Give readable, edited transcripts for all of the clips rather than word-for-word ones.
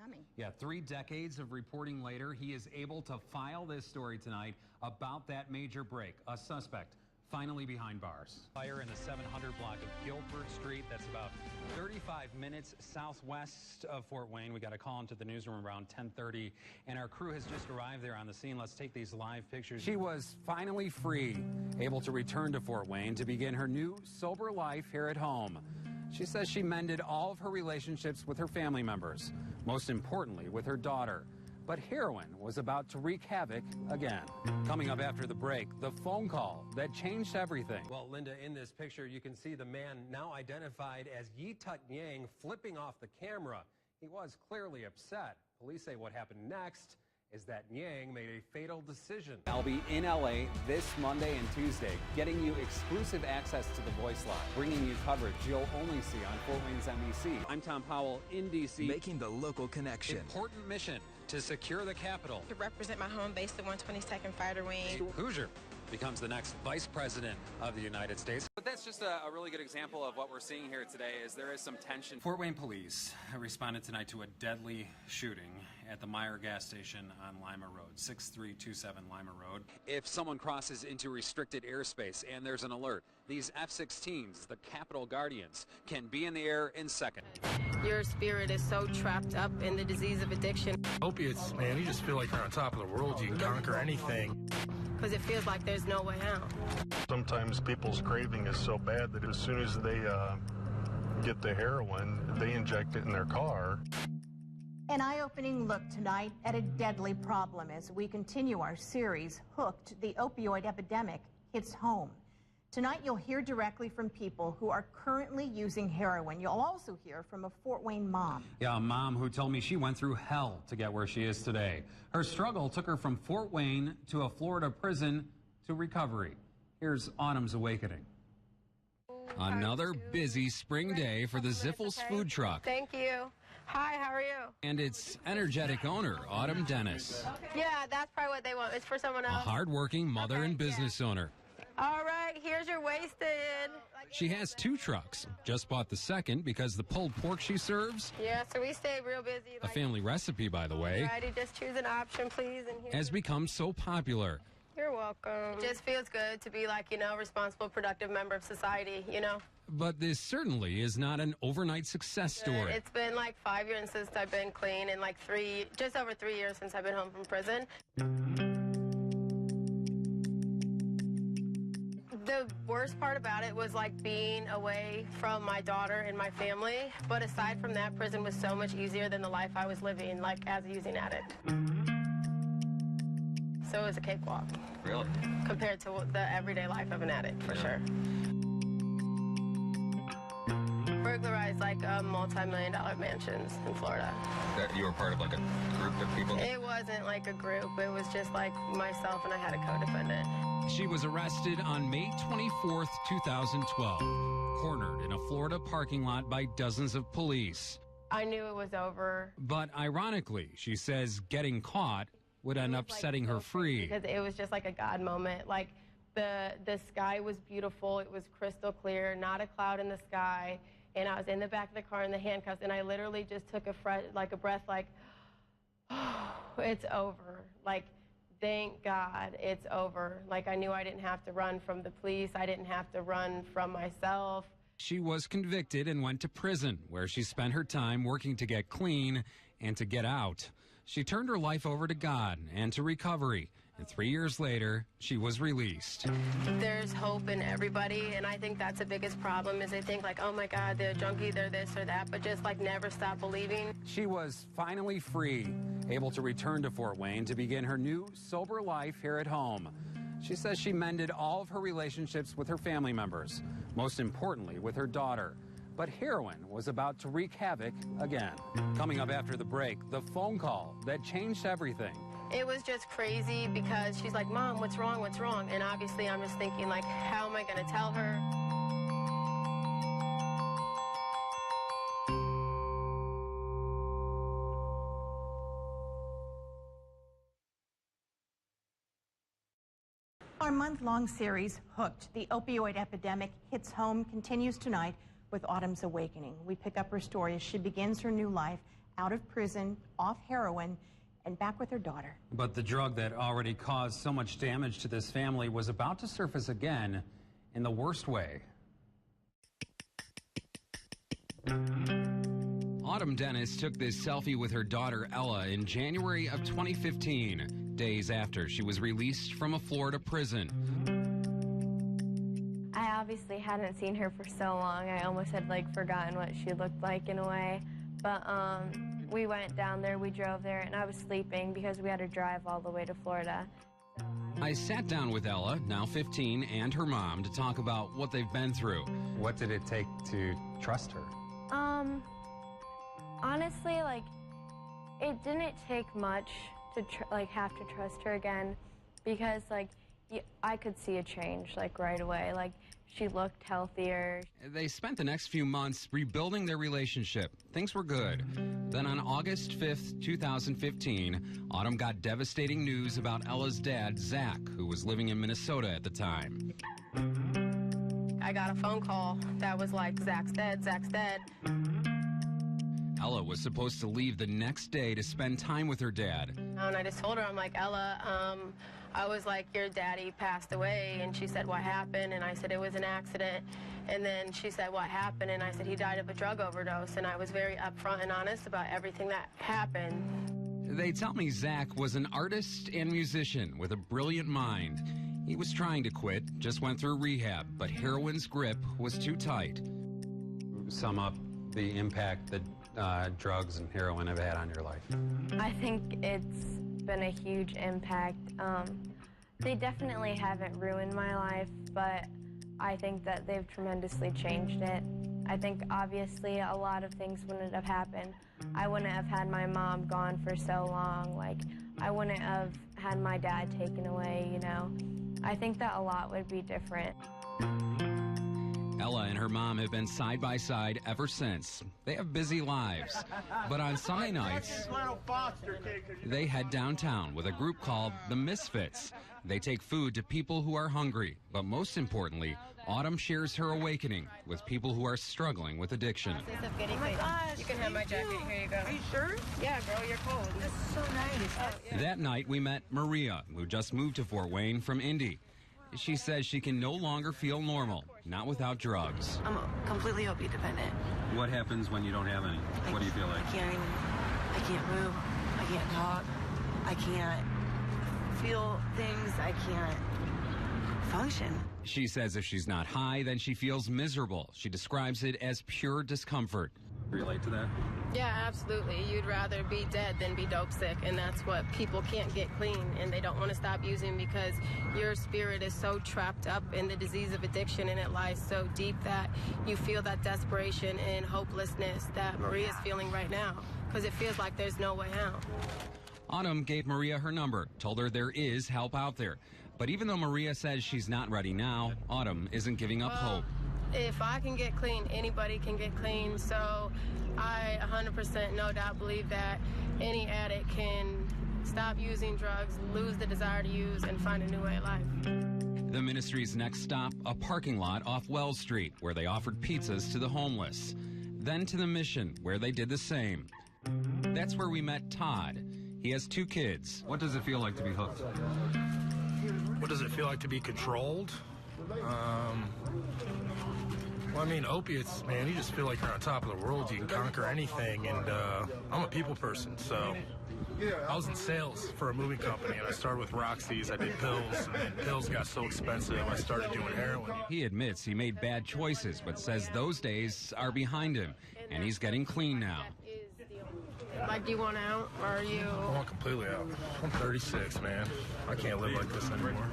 coming. Yeah, 3 decades of reporting later, he is able to file this story tonight about that major break. A suspect finally behind bars. Fire in the 700 block of Guilford Street. That's about 35 minutes southwest of Fort Wayne. We got a call into the newsroom around 10:30, and our crew has just arrived there on the scene. Let's take these live pictures. She was finally free, able to return to Fort Wayne to begin her new sober life here at home. She says she mended all of her relationships with her family members, most importantly with her daughter. But heroin was about to wreak havoc again. Coming up after the break, the phone call that changed everything. Well, Linda, in this picture, you can see the man now identified as Yi Tut Yang flipping off the camera. He was clearly upset. Police say what happened next is that Yang made a fatal decision. I'll be in LA this Monday and Tuesday, getting you exclusive access to the Voice Line, bringing you coverage you'll only see on Fort Wayne's NBC. I'm Tom Powell in D.C. Making the local connection. Important mission to secure the Capitol. To represent my home base, the 122nd Fighter Wing. Hoosier becomes the next Vice President of the United States. But that's just a really good example of what we're seeing here today, is there is some tension. Fort Wayne police responded tonight to a deadly shooting at the Meyer gas station on Lima Road, 6327 Lima Road. If someone crosses into restricted airspace and there's an alert, these F-16s, the Capitol Guardians, can be in the air in seconds. Your spirit is so trapped up in the disease of addiction. Opiates, man, you just feel like you're on top of the world. You can conquer anything. Because it feels like there's no way out. Sometimes people's craving is so bad that as soon as they get the heroin, they inject it in their car. An eye-opening look tonight at a deadly problem as we continue our series, Hooked, the opioid epidemic hits home. Tonight you'll hear directly from people who are currently using heroin. You'll also hear from a Fort Wayne mom. Yeah, a mom who told me she went through hell to get where she is today. Her struggle took her from Fort Wayne to a Florida prison to recovery. Here's Autumn's awakening. Another busy spring day for the Ziffles food truck. Thank you. Hi, how are you? And its energetic owner, Autumn Dennis. Yeah, that's probably what they want. It's for someone A else. hardworking mother and business owner. All right, here's your wasted. She has 2 trucks. Just bought the second because the pulled pork she serves, Yeah, so we stay real busy. a family recipe by the way, Alrighty, just choose an option, please. And here. has become so popular. You're welcome. Just feels good to be like, responsible, productive member of society, But this certainly is not an overnight success story. It's been like 5 years since I've been clean and like just over 3 years since I've been home from prison. The worst part about it was like being away from my daughter and my family. But aside from that, prison was so much easier than the life I was living, like as a using addict. So it was a cakewalk. Really? Compared to the everyday life of an addict, for sure. Burglarized like multi-million-dollar mansions in Florida. That you were part of like a group of people? It wasn't like a group. It was just like myself and I had a co-defendant. She was arrested on May 24th, 2012, cornered in a Florida parking lot by dozens of police. I knew it was over. But ironically, she says getting caught would end up setting her free. Because it was just like a God moment. Like the sky was beautiful. It was crystal clear, not a cloud in the sky. And I was in the back of the car in the handcuffs, and I literally just took a breath like, oh, it's over. Like, thank God it's over. Like, I knew I didn't have to run from the police. I didn't have to run from myself. She was convicted and went to prison, where she spent her time working to get clean and to get out. She turned her life over to God and to recovery. And 3 years later, she was released. There's hope in everybody, and I think that's the biggest problem is they think like, oh my God, they're a junkie, they're this or that, but just like never stop believing. She was finally free, able to return to Fort Wayne to begin her new sober life here at home. She says she mended all of her relationships with her family members, most importantly with her daughter. But heroin was about to wreak havoc again. Coming up after the break, the phone call that changed everything. It was just crazy because she's like, Mom, what's wrong? What's wrong? And obviously I'm just thinking like, how am I going to tell her? Our month-long series, Hooked, the opioid epidemic hits home, continues tonight with Autumn's awakening. We pick up her story as she begins her new life out of prison, off heroin, and back with her daughter. But the drug that already caused so much damage to this family was about to surface again in the worst way. Autumn Dennis took this selfie with her daughter Ella in January of 2015, days after she was released from a Florida prison. I obviously hadn't seen her for so long. I almost had forgotten what she looked like in a way. But we went down there, we drove there, and I was sleeping because we had to drive all the way to Florida. I sat down with Ella, now 15, and her mom to talk about what they've been through. What did it take to trust her? Honestly, it didn't take much to have to trust her again, because I could see a change right away. She looked healthier. They spent the next few months rebuilding their relationship. Things were good. Then on August 5th, 2015, Autumn got devastating news about Ella's dad, Zach, who was living in Minnesota at the time. I got a phone call that was like, Zach's dead, Zach's dead. Ella was supposed to leave the next day to spend time with her dad. And I just told her, I'm like, Ella, I was like, your daddy passed away. And she said, what happened? And I said, it was an accident. And then she said, what happened? And I said, he died of a drug overdose. And I was very upfront and honest about everything that happened. They tell me Zach was an artist and musician with a brilliant mind. He was trying to quit, just went through rehab, but heroin's grip was too tight. Sum up the impact that drugs and heroin have had on your life. I think it's been a huge impact. They definitely haven't ruined my life, but I think that they've tremendously changed it. I think obviously a lot of things wouldn't have happened. I wouldn't have had my mom gone for so long. I wouldn't have had my dad taken away, I think that a lot would be different. Ella and her mom have been side by side ever since. They have busy lives. But on Sunday nights, they head downtown with a group called the Misfits. They take food to people who are hungry. But most importantly, Autumn shares her awakening with people who are struggling with addiction. Oh my gosh. You can have my jacket. Here you go. Are you sure? Yeah, girl, you're cold. This is so nice. Yeah. That night, we met Maria, who just moved to Fort Wayne from Indy. She says she can no longer feel normal, not without drugs. I'm completely opiate dependent. What happens when you don't have any? What do you feel like? I can't move, I can't talk, I can't feel things, I can't function. She says if she's not high, then she feels miserable. She describes it as pure discomfort. Relate to that? Yeah, absolutely. You'd rather be dead than be dope sick, and that's what people can't get clean, and they don't want to stop using because your spirit is so trapped up in the disease of addiction, and it lies so deep that you feel that desperation and hopelessness that Maria's feeling right now, because it feels like there's no way out. Autumn gave Maria her number, told her there is help out there. But even though Maria says she's not ready now, Autumn isn't giving up hope. If I can get clean, anybody can get clean. So I 100% no doubt believe that any addict can stop using drugs, lose the desire to use, and find a new way of life. The ministry's next stop, a parking lot off Wells Street, where they offered pizzas to the homeless. Then to the Mission, where they did the same. That's where we met Todd. He has 2 kids. What does it feel like to be hooked? What does it feel like to be controlled? Well, I mean, opiates, man, you just feel like you're on top of the world. You can conquer anything, and I'm a people person, so I was in sales for a moving company, and I started with Roxy's. I did pills, and then pills got so expensive, I started doing heroin. He admits he made bad choices, but says those days are behind him, and he's getting clean now. Like, do you want out, or are you? I want completely out. I'm 36, man. I can't live like this anymore.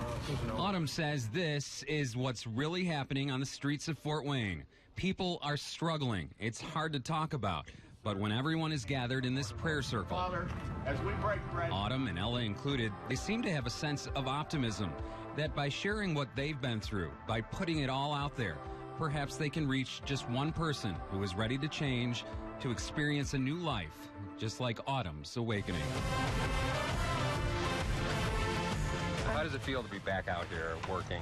Autumn says this is what's really happening on the streets of Fort Wayne. People are struggling. It's hard to talk about. But when everyone is gathered in this prayer circle, Autumn and Ella included, they seem to have a sense of optimism that by sharing what they've been through, by putting it all out there, perhaps they can reach just one person who is ready to change, to experience a new life, just like Autumn's awakening. How does it feel to be back out here working,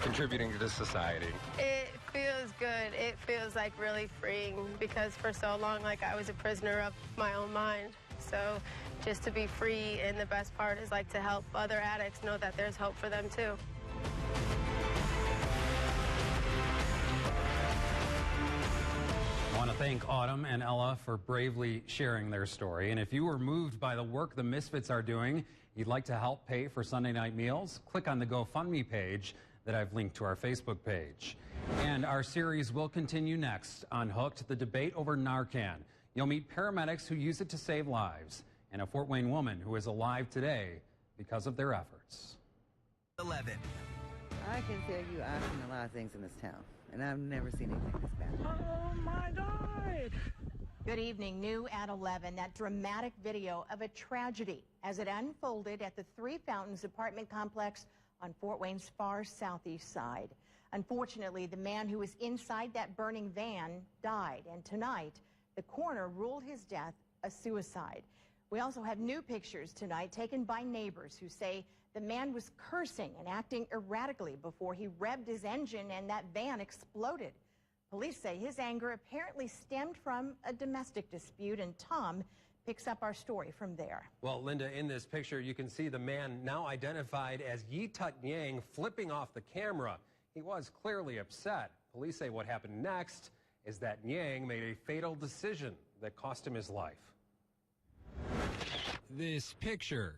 contributing to this society? It feels good. It feels like really freeing because for so long, like I was a prisoner of my own mind. So just to be free, and the best part is like to help other addicts know that there's hope for them too. I want to thank Autumn and Ella for bravely sharing their story. And if you were moved by the work the Misfits are doing, you'd like to help pay for Sunday night meals, click on the GoFundMe page that I've linked to our Facebook page. And our series will continue next on Hooked, the debate over Narcan. You'll meet paramedics who use it to save lives and a Fort Wayne woman who is alive today because of their efforts. 11. I can tell you I've seen a lot of things in this town, and I've never seen anything this bad. Oh my God! Good evening. New at 11, that dramatic video of a tragedy as it unfolded at the Three Fountains apartment complex on Fort Wayne's far southeast side. Unfortunately, the man who was inside that burning van died, and tonight, the coroner ruled his death a suicide. We also have new pictures tonight taken by neighbors who say the man was cursing and acting erratically before he revved his engine and that van exploded. Police say his anger apparently stemmed from a domestic dispute, and Tom picks up our story from there. Well, Linda, in this picture, you can see the man now identified as Yi Tut Yang flipping off the camera. He was clearly upset. Police say what happened next is that Yang made a fatal decision that cost him his life. This picture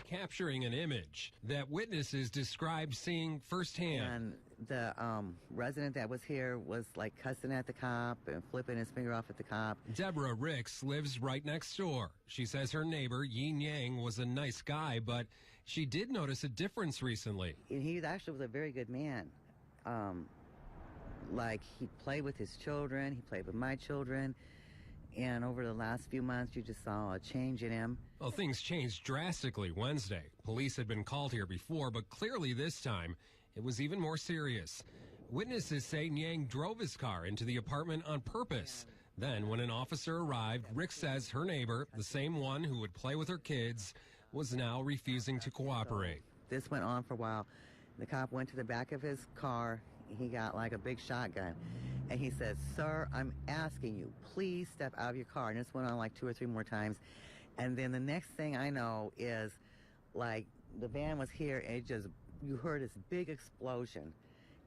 capturing an image that witnesses described seeing firsthand. And the resident that was here was like cussing at the cop and flipping his finger off at the cop. Deborah Ricks lives right next door. She says her neighbor, Yin Yang, was a nice guy, but she did notice a difference recently. And he actually was a very good man. Like, he played with his children, he played with my children. And over the last few months, you just saw a change in him. Well, things changed drastically Wednesday. Police had been called here before, but clearly this time, it was even more serious. Witnesses say Yang drove his car into the apartment on purpose. Then, when an officer arrived, Rick says her neighbor, the same one who would play with her kids, was now refusing to cooperate. This went on for a while. The cop went to the back of his car. He got like a big shotgun. And he says, "Sir, I'm asking you, please step out of your car." And this went on like 2 or 3 more times. And then the next thing I know is, like, the van was here, and you heard this big explosion,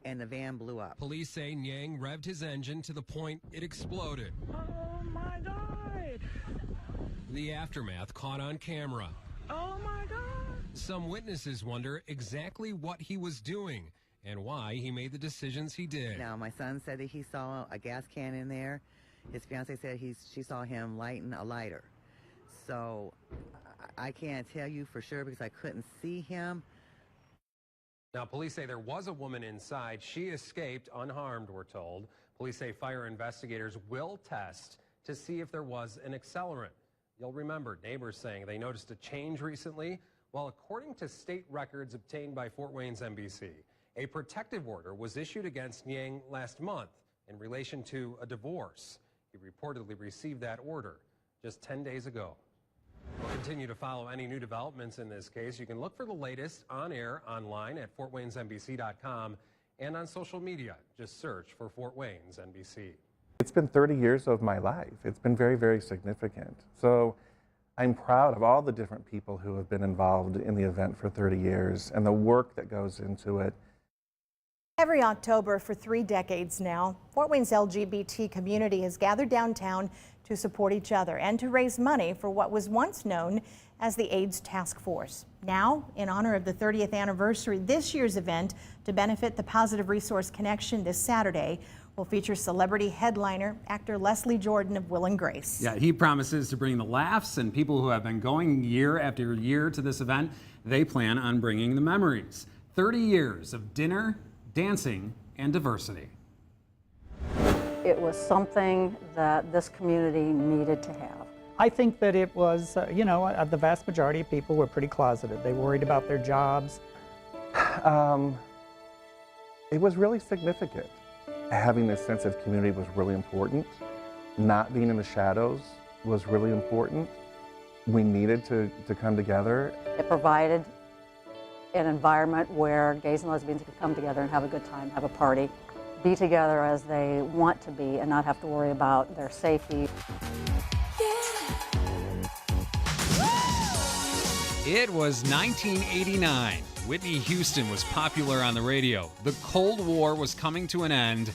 and the van blew up. Police say Yang revved his engine to the point it exploded. Oh my God! The aftermath caught on camera. Oh my God! Some witnesses wonder exactly what he was doing and why he made the decisions he did. Now, my son said that he saw a gas can in there. His fiance said she saw him lighting a lighter. So I can't tell you for sure because I couldn't see him. Now, police say there was a woman inside. She escaped unharmed, we're told. Police say fire investigators will test to see if there was an accelerant. You'll remember neighbors saying they noticed a change recently. Well, according to state records obtained by Fort Wayne's NBC, a protective order was issued against Yang last month in relation to a divorce. He reportedly received that order just 10 days ago. We'll continue to follow any new developments in this case. You can look for the latest on air online at fortwaynesnbc.com and on social media. Just search for Fort Wayne's NBC. It's been 30 years of my life. It's been very, very significant. So I'm proud of all the different people who have been involved in the event for 30 years and the work that goes into it. Every October for 3 decades now, Fort Wayne's LGBT community has gathered downtown to support each other and to raise money for what was once known as the AIDS Task Force. Now, in honor of the 30th anniversary, this year's event to benefit the Positive Resource Connection this Saturday will feature celebrity headliner actor Leslie Jordan of Will and Grace. Yeah, he promises to bring the laughs, and people who have been going year after year to this event, they plan on bringing the memories. 30 years of dinner, dancing, and diversity. It was something that this community needed to have. I think that it was, the vast majority of people were pretty closeted. They worried about their jobs. It was really significant. Having this sense of community was really important. Not being in the shadows was really important. We needed to come together. It provided an environment where gays and lesbians could come together and have a good time, have a party. be together as they want to be and not have to worry about their safety. It was 1989. Whitney Houston was popular on the radio. The Cold War was coming to an end,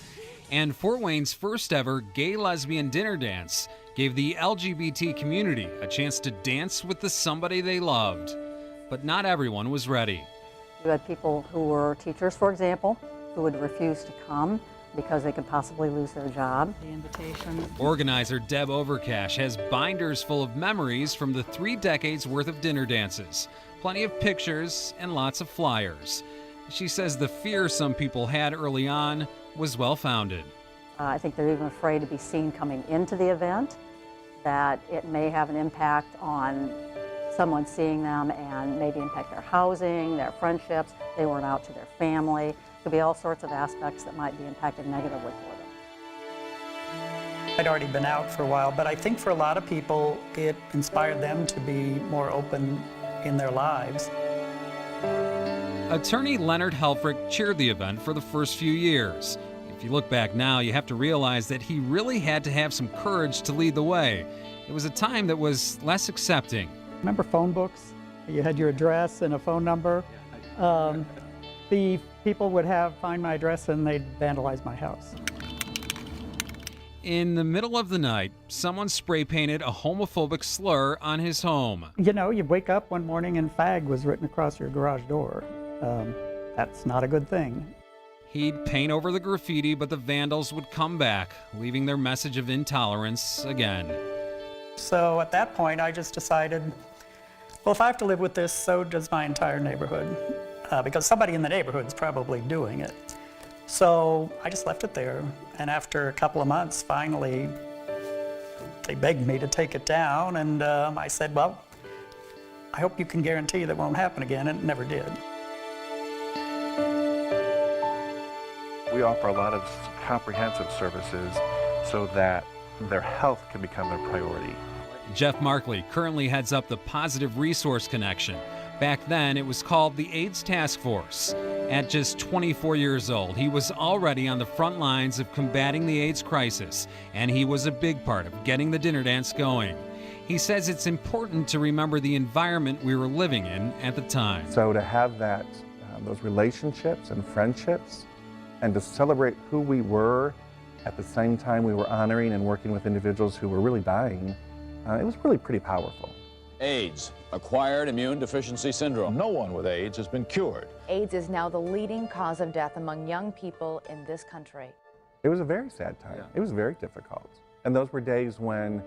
and Fort Wayne's first ever gay-lesbian dinner dance gave the LGBT community a chance to dance with the somebody they loved. But not everyone was ready. You had people who were teachers, for example, who would refuse to come because they could possibly lose their job. The invitation. Organizer Deb Overcash has binders full of memories from the 3 decades worth of dinner dances. Plenty of pictures and lots of flyers. She says the fear some people had early on was well-founded. I think they're even afraid to be seen coming into the event, that it may have an impact on someone seeing them and maybe impact their housing, their friendships. They weren't out to their family. Could be all sorts of aspects that might be impacted negatively for them. I'd already been out for a while, but I think for a lot of people, it inspired them to be more open in their lives. Attorney Leonard Helfrich chaired the event for the first few years. If you look back now, you have to realize that he really had to have some courage to lead the way. It was a time that was less accepting. Remember phone books? You had your address and a phone number. The people would find my address and they'd vandalize my house. In the middle of the night, someone spray painted a homophobic slur on his home. You know, you wake up one morning and fag was written across your garage door. That's not a good thing. He'd paint over the graffiti, but the vandals would come back, leaving their message of intolerance again. So at that point, I just decided, well, if I have to live with this, so does my entire neighborhood, because somebody in the neighborhood is probably doing it. So I just left it there, and after a couple of months, finally, they begged me to take it down, and I said, well, I hope you can guarantee that won't happen again, and it never did. We offer a lot of comprehensive services so that their health can become their priority. Jeff Markley currently heads up the Positive Resource Connection. Back then, it was called the AIDS Task Force. At just 24 years old, he was already on the front lines of combating the AIDS crisis, and he was a big part of getting the dinner dance going. He says it's important to remember the environment we were living in at the time. So to have that, those relationships and friendships, and to celebrate who we were at the same time we were honoring and working with individuals who were really dying, it was really pretty powerful. AIDS, acquired immune deficiency syndrome. No one with AIDS has been cured. AIDS is now the leading cause of death among young people in this country. It was a very sad time. It was very difficult. And those were days when,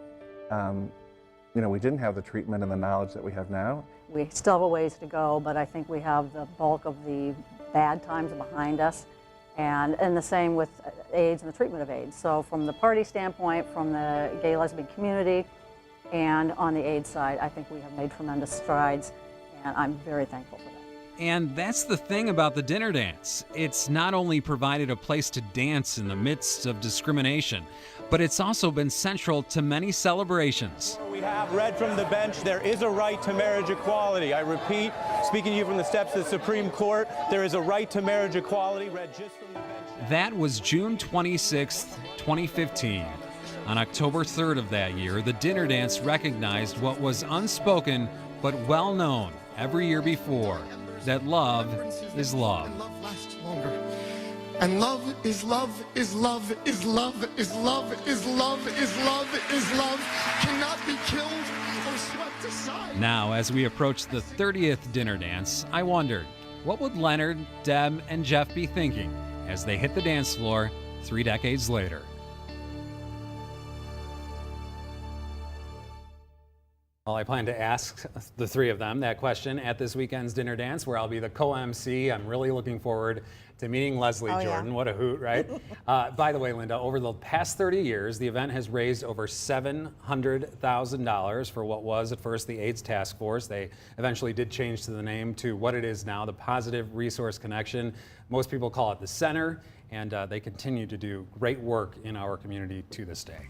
you know, we didn't have the treatment and the knowledge that we have now. We still have a ways to go, but I think we have the bulk of the bad times behind us. And the same with AIDS and the treatment of AIDS. So from the party standpoint, from the gay lesbian community, and on the AIDS side, I think we have made tremendous strides, and I'm very thankful for that. And that's the thing about the dinner dance. It's not only provided a place to dance in the midst of discrimination, but it's also been central to many celebrations. We have read from the bench, there is a right to marriage equality. I repeat, speaking to you from the steps of the Supreme Court, there is a right to marriage equality, read just from the bench. That was June 26, 2015. On October 3rd of that year, the dinner dance recognized what was unspoken but well known every year before, that love is love. And love is love is love is love is love is love is love is love, cannot be killed or swept aside. Now, as we approach the 30th dinner dance, I wondered, what would Leonard, Deb, and Jeff be thinking as they hit the dance floor 3 decades later? Well, I plan to ask the 3 of them that question at this weekend's dinner dance, where I'll be the co-MC. I'm really looking forward to meeting Leslie Jordan. Yeah. What a hoot, right? By the way, Linda, over the past 30 years, the event has raised over $700,000 for what was at first the AIDS Task Force. They eventually did change to the name to what it is now, the Positive Resource Connection. Most people call it the Center, and they continue to do great work in our community to this day.